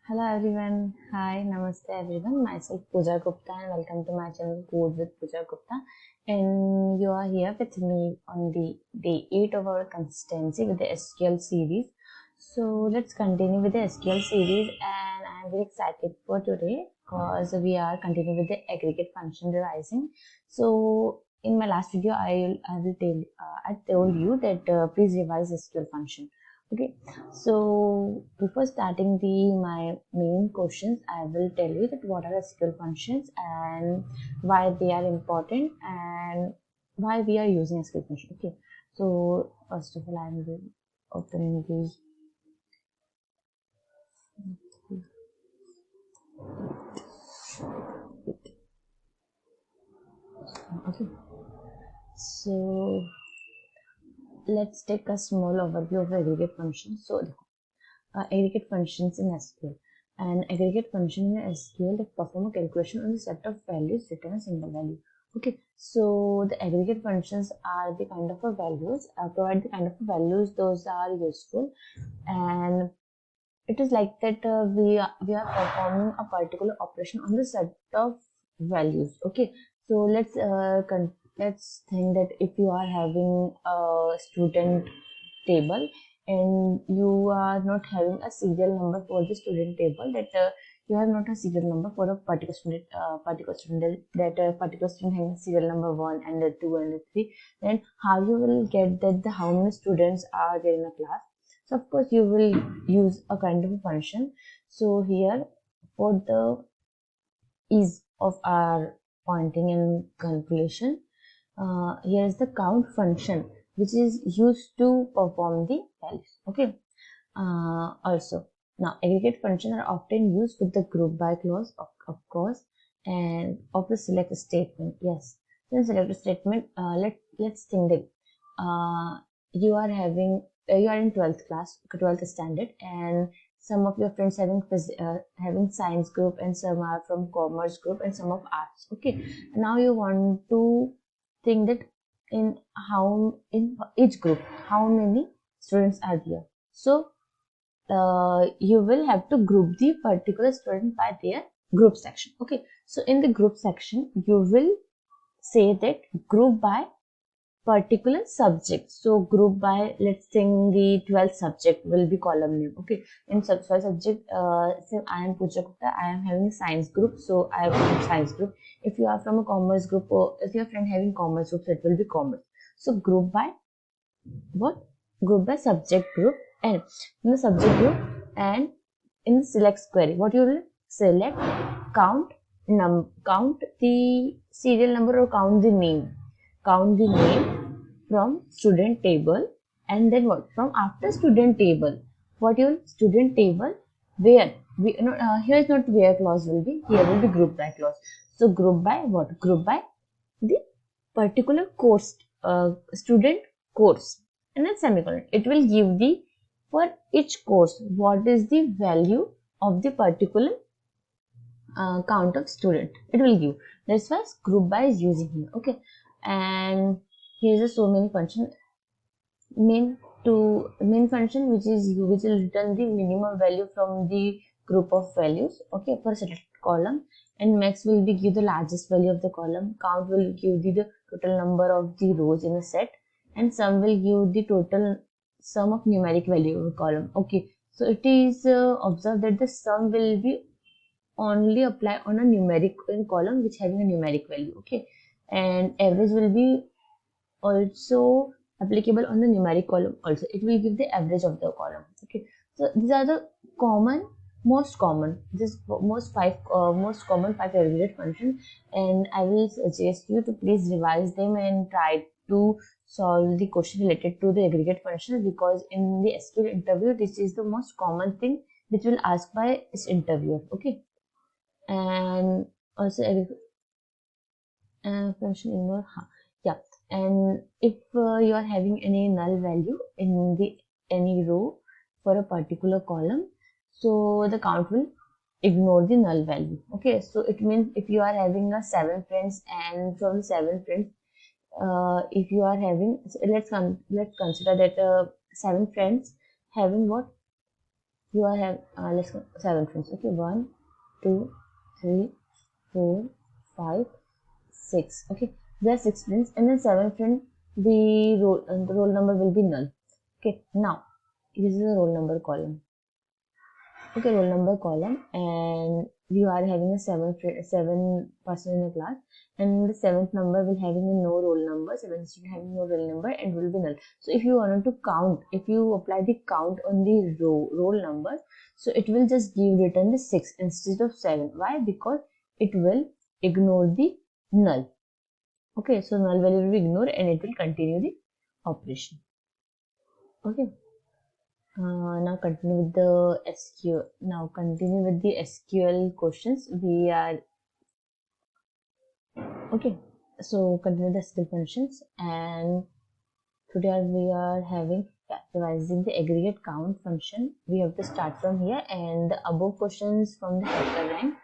Hello everyone. Hi, namaste everyone. Myself Pooja Gupta and welcome to my channel Code with Pooja Gupta. And you are here with me on the day 8 of our consistency with the SQL series. So let's continue with the SQL series, and I'm very excited for today because we are continuing with the aggregate function devising. So in my last video, I told you that please revise SQL function. Okay, so before starting my main questions, I will tell you that what are SQL functions and why they are important and why we are using SQL function. Okay, so first of all, I will open the okay. So let's take a small overview of aggregate functions. So aggregate functions in SQL. An aggregate function in SQL that perform a calculation on a set of values return a single value. Okay, so the aggregate functions are the kind of values, provide the kind of values those are useful, and it is like that we are performing a particular operation on the set of values. Okay, so let's think that if you are having a student table and you are not having a serial number for the student table, that you have not a serial number for a particular student, that particular student having serial number 1 and the 2 and the 3, then how you will get that how many students are there in a class? So of course you will use a kind of a function. So here, for the ease of our pointing and calculation, here is the count function which is used to perform the values. Okay, also now aggregate functions are often used with the group by clause of course, and of the select statement. Yes, then select statement, let's think that you are having you are in 12th class, 12th standard, and some of your friends having science group, and some are from commerce group, and some of arts. Okay, now you want to think that in in each group how many students are there. So you will have to group the particular student by their group section. Okay, so in the group section you will say that group by particular subject. So group by, let's think the 12th subject will be column name. Okay, in 12th subject, say I am Pooja Gupta, I am having science group, so I have science group. If you are from a commerce group, or if your friend having commerce group, so it will be commerce. So group by what? Group by subject group, and in the subject group, and in the select query, what you will select, count count the serial number or count the name from student table, and then what, from after student table, what your student table, where we here is not where clause will be, here will be group by clause. So group by what? Group by the particular course, student course, and then semicolon. It will give the, for each course, what is the value of the particular count of student. It will give. That's why group by is using here. Okay, and here's a so many function. Main function which will return the minimum value from the group of values. Okay, for select column, and max will be give the largest value of the column. Count will give the total number of the rows in a set, and sum will give the total sum of numeric value of a column. Okay, so it is observed that the sum will be only apply on a numeric in column which having a numeric value. Okay, and average will be also applicable on the numeric column. Also it will give the average of the column. Okay, so these are the most common, this most common 5 aggregate functions, and I will suggest you to please revise them and try to solve the question related to the aggregate function, because in the SQL interview this is the most common thing which will ask by its interviewer. Okay, and also function ignore, yeah, and if you are having any null value in the any row for a particular column, so the count will ignore the null value. Okay, so it means if you are having a 7 friends, and from the 7 friends, if you are having, let's consider that 7 friends having what, you are have let's go 7 friends. Okay, 1 2 3 4 5 6. Okay, there are 6 friends, and then 7 friend, the roll number will be null. Okay, now this is a roll number column. Okay, roll number column, and you are having a 7 person in the class, and the 7th number will having a no roll number, 7th student having no roll number, and will be null. So if you wanted to count, if you apply the count on the roll number, so it will just give return the 6 instead of 7. Why? Because it will ignore the null. Okay, so null value will be ignored and it will continue the operation. Okay. Now continue with the SQL. Now continue with the SQL questions. We are okay. So continue the SQL functions, and today we are having revising the aggregate count function. We have to start from here, and the above questions from the HackerRank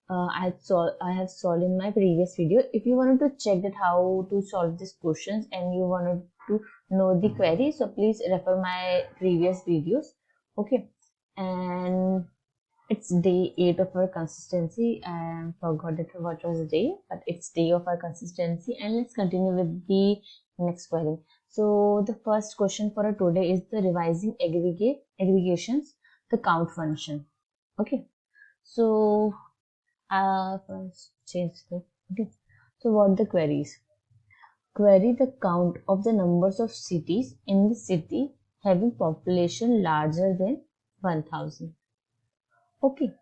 I have solved in my previous video. If you wanted to check that how to solve these questions and you wanted to know the query, so please refer my previous videos. Okay, and it's day 8 of our consistency. I forgot what was the day, but it's day of our consistency. And let's continue with the next query. So the first question for today is the revising aggregations, the count function. Okay, so first change the okay. So what the queries? Query the count of the numbers of cities in the city having population larger than 1000. Okay.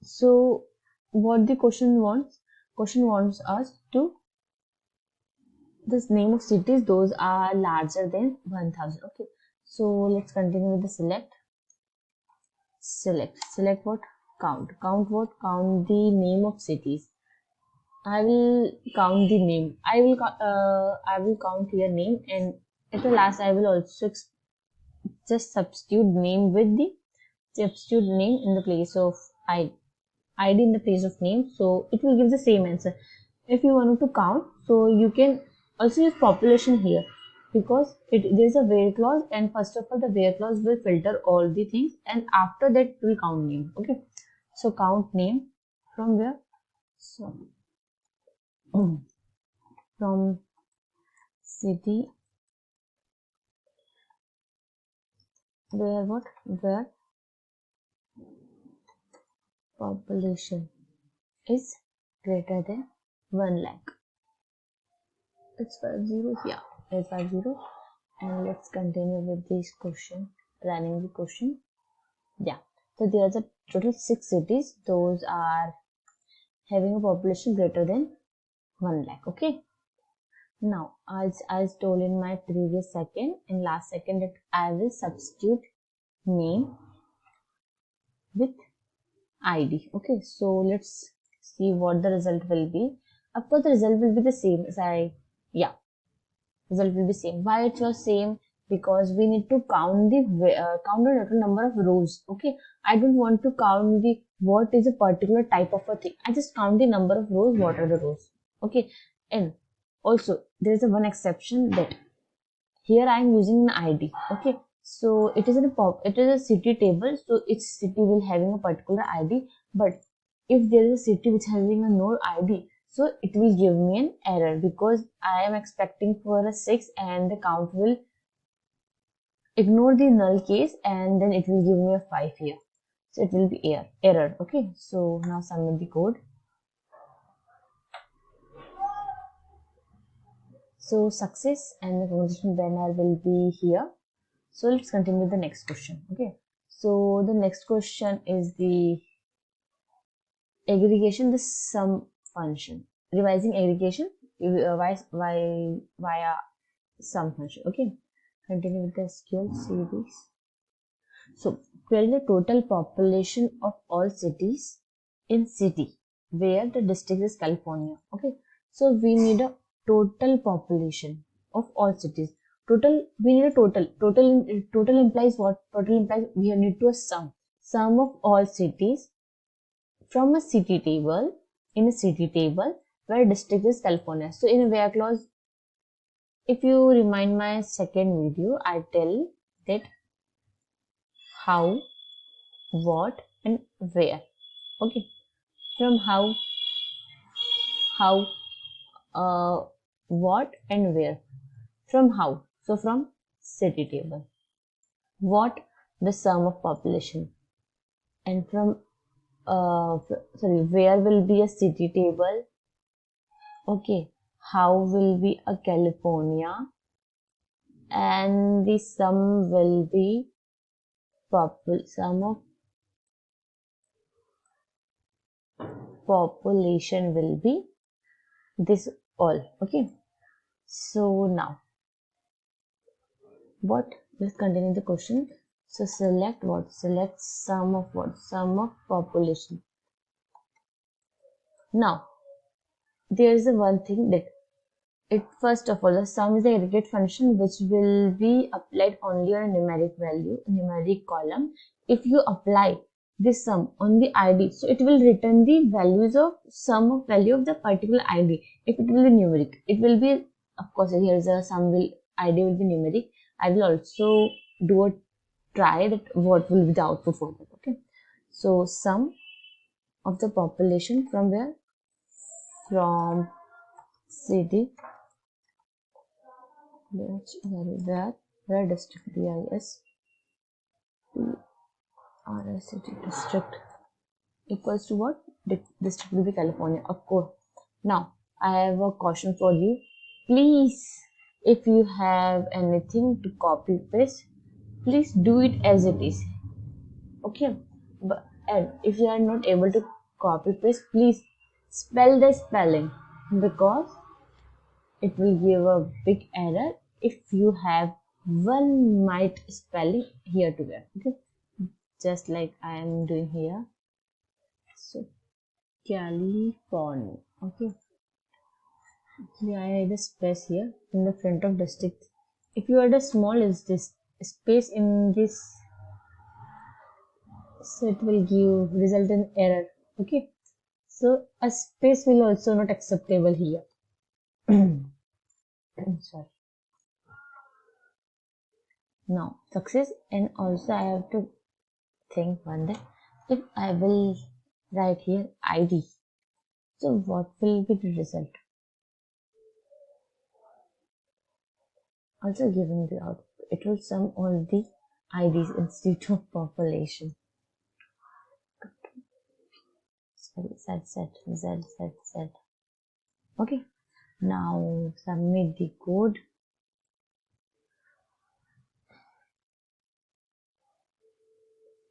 So what the question wants? Question wants us to this name of cities those are larger than 1000. Okay. So let's continue with the select. Select what? Count what? Count the name of cities. I will count the name. I will count your name, and at the last I will also just substitute name with the substitute name in the place of ID in the place of name, so it will give the same answer. If you want to count, so you can also use population here, because there's a where clause, and first of all the where clause will filter all the things, and after that will count name. Okay, so count name from where? So from city where what? Where population is greater than 1 lakh. It's 5 zeros, yeah, it's 5 zeros. And let's continue with this question, running the question. Yeah, so there's a total 6 cities, those are having a population greater than 1 lakh. Okay, now as I told in my previous last second that I will substitute name with ID. Okay, so let's see what the result will be. Of course the result will be the same as result will be same. Why it was same? Because we need to count the total number of rows. Okay, I don't want to count the what is a particular type of a thing. I just count the number of rows. What are the rows? Okay, and also there is a one exception that here I am using an ID. Okay, so it is a city table, so each city will having a particular ID. But if there is a city which having a no ID, so it will give me an error, because I am expecting for a 6 and the count will ignore the null case, and then it will give me a 5 here. So it will be error. Okay, so now submit the code. So success, and the conversation banner will be here. So let's continue with the next question. Okay, so the next question is the aggregation, the sum function, revising aggregation via sum function. Okay, continue with the SQL series. So query the total population of all cities in city where the district is California. Okay, so we need a total population of all cities. We need a total implies what? Total implies we need to a sum of all cities from a city table, in a city table where district is California. So in a where clause, if you remind my second video, I tell that how what, and where. Okay, from how, uh, what and where. From how, so from city table. What, the sum of population. And from sorry, where will be a city table. Okay, how will be a California, and the sum will be sum of population will be this all. Okay, so now what, let's continue the question. So select what, select sum of what, sum of population. Now there is a one thing that it, first of all, the sum is the aggregate function which will be applied only on a numeric value, numeric column. If you apply this sum on the ID, so it will return the values of sum of value of the particular ID. If it will be numeric, it will be, of course, here is a sum will, ID will be numeric. I will also do a try that what will be the output for that. Okay, so sum of the population from where, from city, where district, DIS city district equals to what, district will be California, of course. Now I have a caution for you. Please, if you have anything to copy paste, please do it as it is. Okay, but and if you are not able to copy paste, please spell the spelling, because it will give a big error if you have one might spelling here to there. Okay, just like I am doing here. So California. Okay, I add a space here in the front of district. If you add a small is this space in this, so it will give result in error. Okay, so a space will also not acceptable here. Sorry. Now success, and also I have to think one day, if I will write here ID, so what will be the result? Also giving the output, it will sum all the IDs instead of population. Z. Okay, now submit the code.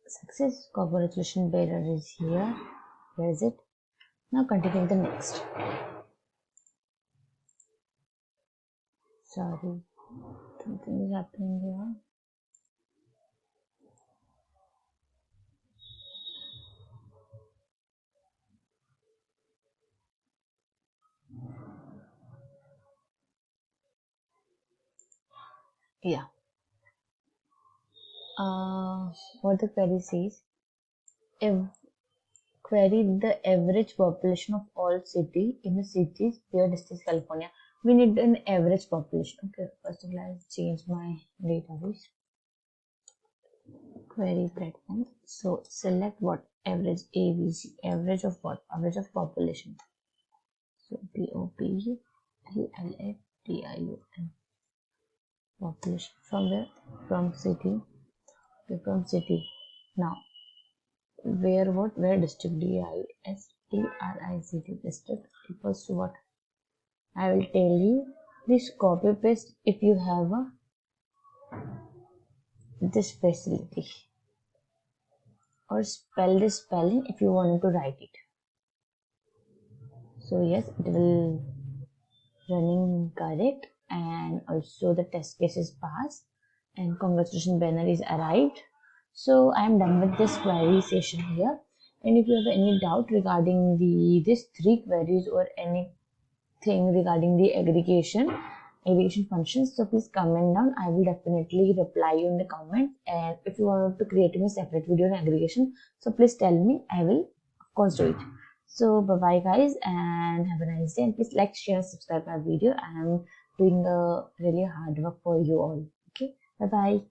Success, congratulations, bearer is here. Where is it? Now continue the next. Sorry, something is happening here. Yeah. What the query says, if query the average population of all city in the cities where district California. We need an average population. Okay, first of all, I'll change my database. Query platform. So select what, average, AVG, average of what, average of population. So POPULATION, population from where, from city. Okay, from city. Now where what, where district, DISTRICT district equals to what, I will tell you. This copy paste if you have this facility, or spell this spelling if you want to write it. So yes, it will running correct, and also the test case is passed, and congratulations, banner is arrived. So I am done with this query session here, and if you have any doubt regarding these three queries or anything regarding the aggregation functions, so please comment down. I will definitely reply you in the comment. And if you want to create a separate video on aggregation, so please tell me, I will of course do it. So bye bye guys, and have a nice day, and please like, share, subscribe my video. I am doing a really hard work for you all. Okay, bye bye.